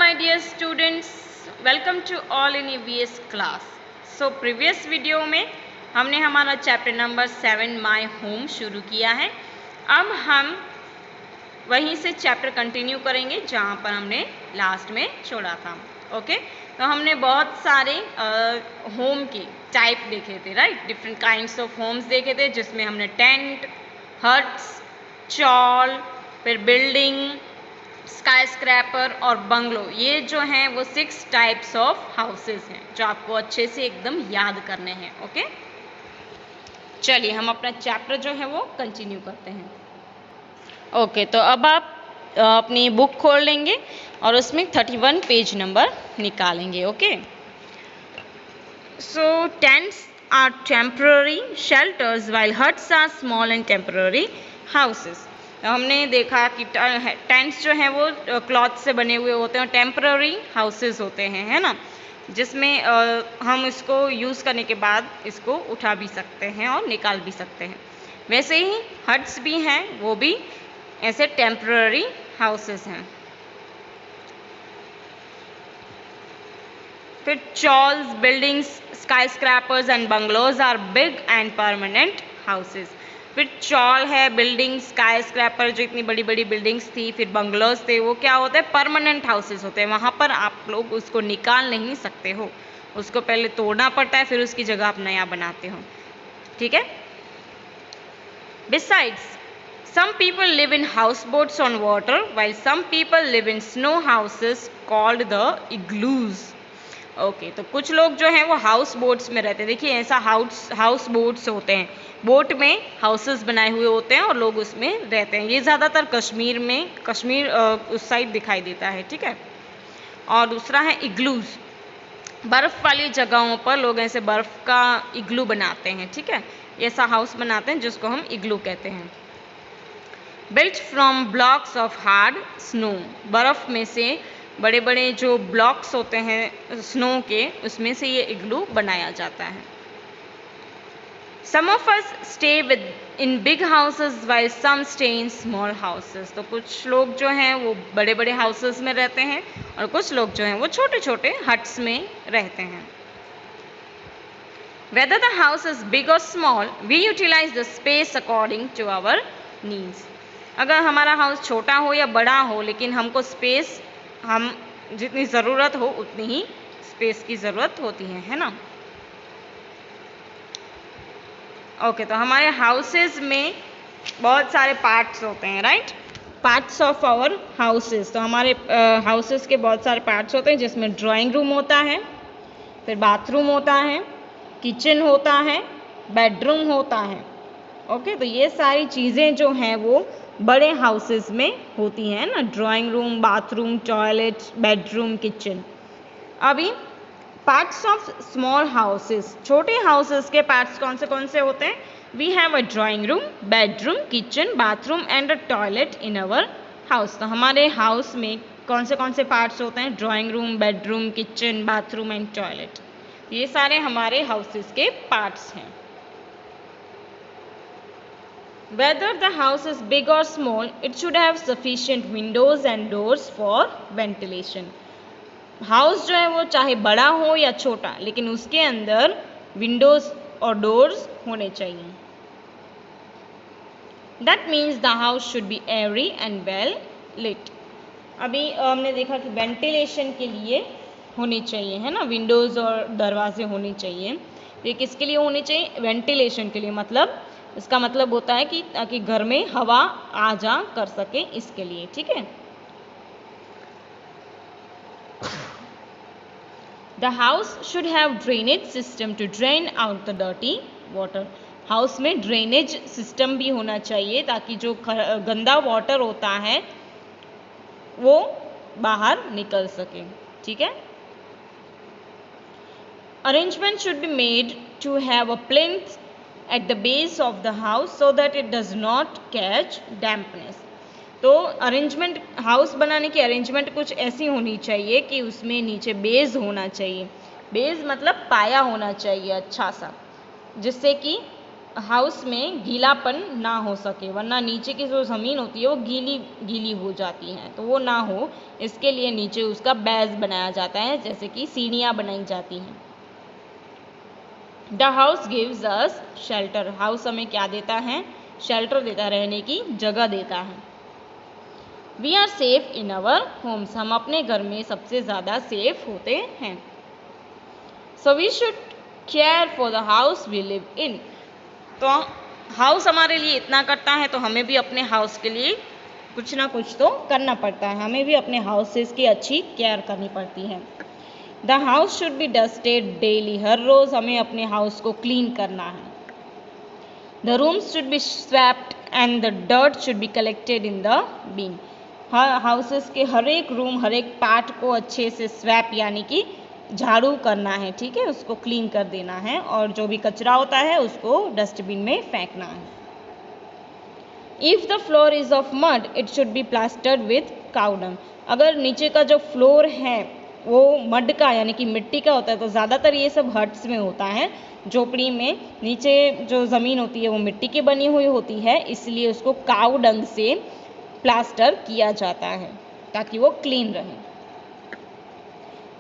my dear students, welcome to all in EVS class. So previous video में हमने हमारा chapter number 7 my home शुरू किया है। अब हम वहीं से चैप्टर कंटिन्यू करेंगे जहाँ पर हमने लास्ट में छोड़ा था। ओके, तो हमने बहुत सारे होम के टाइप देखे थे, right. Different kinds of homes देखे थे, जिसमें हमने टेंट, हट्स, चॉल, फिर बिल्डिंग, स्काई स्क्रैपर और बंगलो, ये जो हैं वो 6 टाइप्स ऑफ हाउसेस हैं जो आपको अच्छे से एकदम याद करने हैं। ओके, चलिए हम अपना चैप्टर जो है वो कंटिन्यू करते हैं। ओके, तो अब आप अपनी बुक खोल लेंगे और उसमें 31 पेज नंबर निकालेंगे। Okay, so tents are temporary shelters while huts are small and temporary houses. हमने देखा कि टेंट्स जो हैं वो क्लॉथ से बने हुए होते हैं और टेम्पररी हाउसेस होते हैं, है ना, जिसमें हम इसको यूज़ करने के बाद इसको उठा भी सकते हैं और निकाल भी सकते हैं। वैसे ही हट्स भी हैं, वो भी ऐसे टेम्पररी हाउसेस हैं। फिर chawls, buildings, skyscrapers and bungalows are big and permanent houses. फिर चॉल है, बिल्डिंग, स्काई स्क्रैपर जो इतनी बड़ी बड़ी बिल्डिंग्स थी, फिर बंगलोज थे, वो क्या होते हैं, परमानेंट हाउसेस होते हैं। वहाँ पर आप लोग उसको निकाल नहीं सकते हो, उसको पहले तोड़ना पड़ता है, फिर उसकी जगह आप नया बनाते हो। ठीक है। Besides, some people live in houseboats on water, while some people live in snow houses called the igloos. Okay, तो कुछ लोग जो हैं वो हाउस बोट्स में रहते हैं। देखिए, ऐसा हाउस बोट्स होते हैं, बोट में हाउसेस बनाए हुए होते हैं और लोग उसमें रहते हैं। ये ज़्यादातर कश्मीर उस साइड दिखाई देता है। ठीक है। और दूसरा है इग्लूज, बर्फ़ वाली जगहों पर लोग ऐसे बर्फ़ का इग्लू बनाते हैं। ठीक है, ऐसा हाउस बनाते हैं जिसको हम इग्लू कहते हैं। Built from blocks of hard snow, बर्फ़ में से बड़े बड़े जो ब्लॉक्स होते हैं स्नो के, उसमें से ये इग्लू बनाया जाता है। Some of us stay in big houses while some stay in small houses. तो कुछ लोग जो हैं वो बड़े बड़े हाउसेस में रहते हैं और कुछ लोग जो हैं वो छोटे छोटे हट्स में रहते हैं। Whether the house is big or small, we utilize the space according to our needs. अगर हमारा हाउस छोटा हो या बड़ा हो, लेकिन हमको स्पेस, हम जितनी ज़रूरत हो उतनी ही स्पेस की ज़रूरत होती है ना। ओके, तो हमारे हाउसेस में बहुत सारे पार्ट्स होते हैं, right. Parts of our houses, तो हमारे हाउसेस के बहुत सारे पार्ट्स होते हैं, जिसमें ड्राइंग रूम होता है, फिर बाथरूम होता है, किचन होता है, बेडरूम होता है। ओके, तो ये सारी चीज़ें जो हैं वो बड़े हाउसेस में होती हैं ना, drawing room, bathroom, toilet, bedroom, kitchen. अभी पार्ट्स ऑफ स्मॉल हाउसेस, छोटे हाउसेस के पार्ट्स कौन से होते हैं। We have a drawing room, bedroom, kitchen, bathroom and a toilet in our house. तो हमारे हाउस में कौन से पार्ट्स होते हैं, drawing room, bedroom, kitchen, bathroom and toilet. ये सारे हमारे हाउसेस के पार्ट्स हैं। Whether the house is big or small, it should have sufficient windows and doors for ventilation. House जो है वो चाहे बड़ा हो या छोटा, लेकिन उसके अंदर विंडोज और डोर्स होने चाहिए। That means the house should be airy and well lit. अभी हमने देखा कि वेंटिलेशन के लिए होने चाहिए, है ना, विंडोज और दरवाजे होने चाहिए। ये किसके लिए होने चाहिए, वेंटिलेशन के लिए। मतलब इसका मतलब होता है कि ताकि घर में हवा आ जा कर सके, इसके लिए। ठीक है। The house should have drainage system to drain out the dirty water. House में ड्रेनेज सिस्टम भी होना चाहिए ताकि जो गंदा वाटर होता है वो बाहर निकल सके। ठीक है। Arrangement should be made to have a plinth at the base of the house so that it does not catch dampness. तो अरेंजमेंट, हाउस बनाने की अरेंजमेंट कुछ ऐसी होनी चाहिए कि उसमें नीचे बेस होना चाहिए। बेस मतलब पाया होना चाहिए अच्छा सा, जिससे कि हाउस में गीलापन ना हो सके, वरना नीचे की जो ज़मीन होती है वो गीली गीली हो जाती हैं, तो वो ना हो इसके लिए नीचे उसका बेस बनाया जाता है, जैसे कि सीढ़ियाँ बनाई जाती हैं। The house gives us shelter, house हमें क्या देता है? शेल्टर देता, रहने की जगह देता है। We are safe in our homes, हम अपने घर में सबसे ज़्यादा सेफ होते हैं। So we should care for the house we live in, तो हाउस हमारे लिए इतना करता है तो हमें भी अपने हाउस के लिए कुछ ना कुछ तो करना पड़ता है, हमें भी अपने हाउसेस की अच्छी केयर करनी पड़ती है। The house should be dusted daily, हर रोज़ हमें अपने हाउस को क्लीन करना है। The rooms should be swept and the dirt should be collected in the bin, houses के हर एक रूम, हर एक पार्ट को अच्छे से स्वैप यानी कि झाड़ू करना है, ठीक है, उसको क्लीन कर देना है, और जो भी कचरा होता है उसको डस्टबिन में फेंकना है। If the floor is of mud it should B plastered with cow dung, अगर नीचे का जो फ्लोर है वो मड का यानी कि मिट्टी का होता है, तो ज़्यादातर ये सब हट्स में होता है, झोपड़ी में नीचे जो ज़मीन होती है वो मिट्टी की बनी हुई होती है, इसलिए उसको काउ डंग से प्लास्टर किया जाता है ताकि वो क्लीन रहे।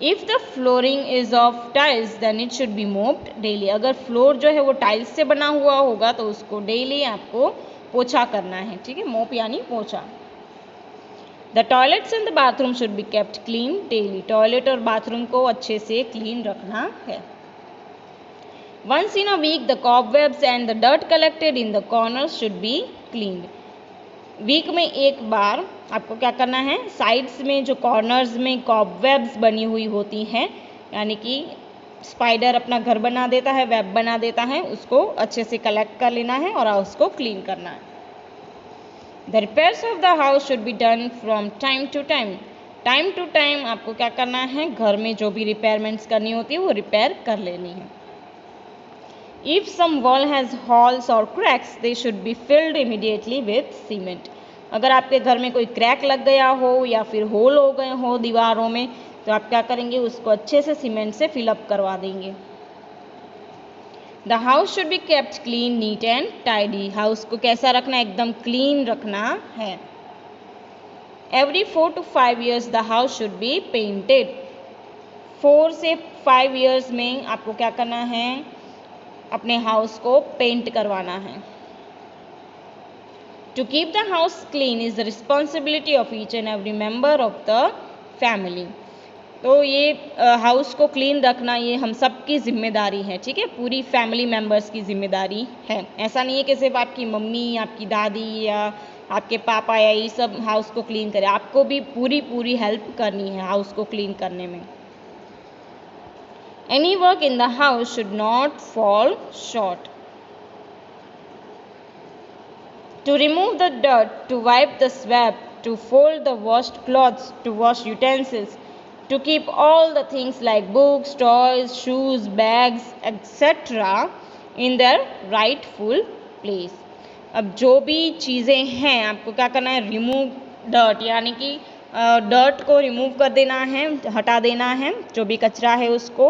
If the flooring is of tiles then it should be mopped daily, अगर फ्लोर जो है वो टाइल्स से बना हुआ होगा तो उसको डेली आपको पोछा करना है, ठीक है, मोप यानी पोछा। The toilets and the bathroom should be kept clean daily, toilet और बाथरूम को अच्छे से क्लीन रखना है। Once in a week the cobwebs and the dirt collected in the corners should be cleaned, week में एक बार आपको क्या करना है, साइड्स में जो कॉर्नर्स में कॉबवेब्स बनी हुई होती हैं, यानी कि स्पाइडर अपना घर बना देता है, वेब बना देता है, उसको अच्छे से कलेक्ट कर लेना है और उसको क्लीन करना है। The repairs of the house should be done from time to time आपको क्या करना है, घर में जो भी रिपेयरमेंट्स करनी होती है वो रिपेयर कर लेनी है। If some wall has holes or cracks, they should be filled immediately with cement. अगर आपके घर में कोई क्रैक लग गया हो या फिर होल हो गए हो दीवारों में, तो आप क्या करेंगे, उसको अच्छे से सीमेंट से फिलअप करवा देंगे। The house should be kept clean neat and tidy, house को कैसा रखना है, एकदम क्लीन रखना है। Every 4 to 5 years the house should be painted, 4 से 5 years में आपको क्या करना है, अपने हाउस को पेंट करवाना है। To keep the house clean is the responsibility of each and every member of the family, तो ये हाउस को क्लीन रखना ये हम सब की जिम्मेदारी है, ठीक है, पूरी फैमिली मेंबर्स की जिम्मेदारी है। ऐसा नहीं है कि सिर्फ आपकी मम्मी, आपकी दादी या आपके पापा या ये सब हाउस को क्लीन करें, आपको भी पूरी हेल्प करनी है हाउस को क्लीन करने में। Any work in the house should not fall short. To remove the dirt, to wipe the swab, to fold the washed clothes, to wash utensils, to keep all the things like books, toys, shoes, bags, etc. in their rightful place. अब जो भी चीज़ें हैं आपको क्या करना है, remove dirt यानी कि डर्ट को रिमूव कर देना है, हटा देना है, जो भी कचरा है उसको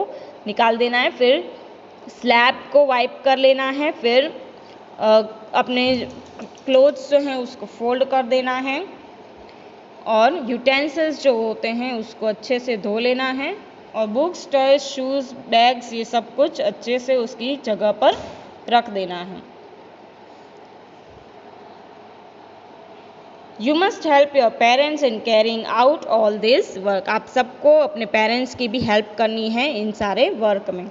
निकाल देना है, फिर स्लैब को वाइप कर लेना है, फिर अपने क्लोथ्स जो हैं उसको फोल्ड कर देना है, और यूटेंसिल्स जो होते हैं उसको अच्छे से धो लेना है, और बुक्स, टॉयज, शूज़, बैग्स ये सब कुछ अच्छे से उसकी जगह पर रख देना है। You must help your parents in carrying out all this work, आप सबको अपने पेरेंट्स की भी हेल्प करनी है इन सारे वर्क में।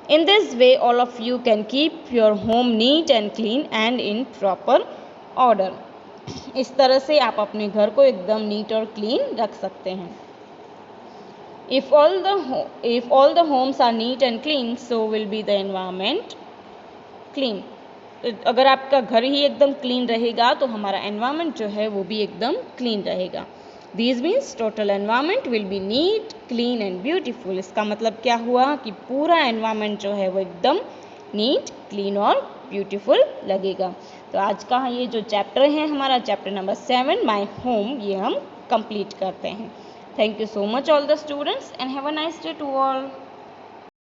In this way all of you can keep your home NEET and clean and in proper order, इस तरह से आप अपने घर को एकदम नीट और क्लीन रख सकते हैं। If all the homes are neat and clean so will be the environment clean, अगर आपका घर ही एकदम क्लीन रहेगा तो हमारा एनवायरनमेंट जो है वो भी एकदम क्लीन रहेगा। This means total environment will be neat, clean and beautiful, इसका मतलब क्या हुआ कि पूरा एनवायरनमेंट जो है वो एकदम नीट, क्लीन और ब्यूटीफुल लगेगा। तो आज का ये जो चैप्टर है हमारा चैप्टर नंबर 7 माई होम, ये हम कंप्लीट करते हैं। Thank you so much all the students and have a nice day to all.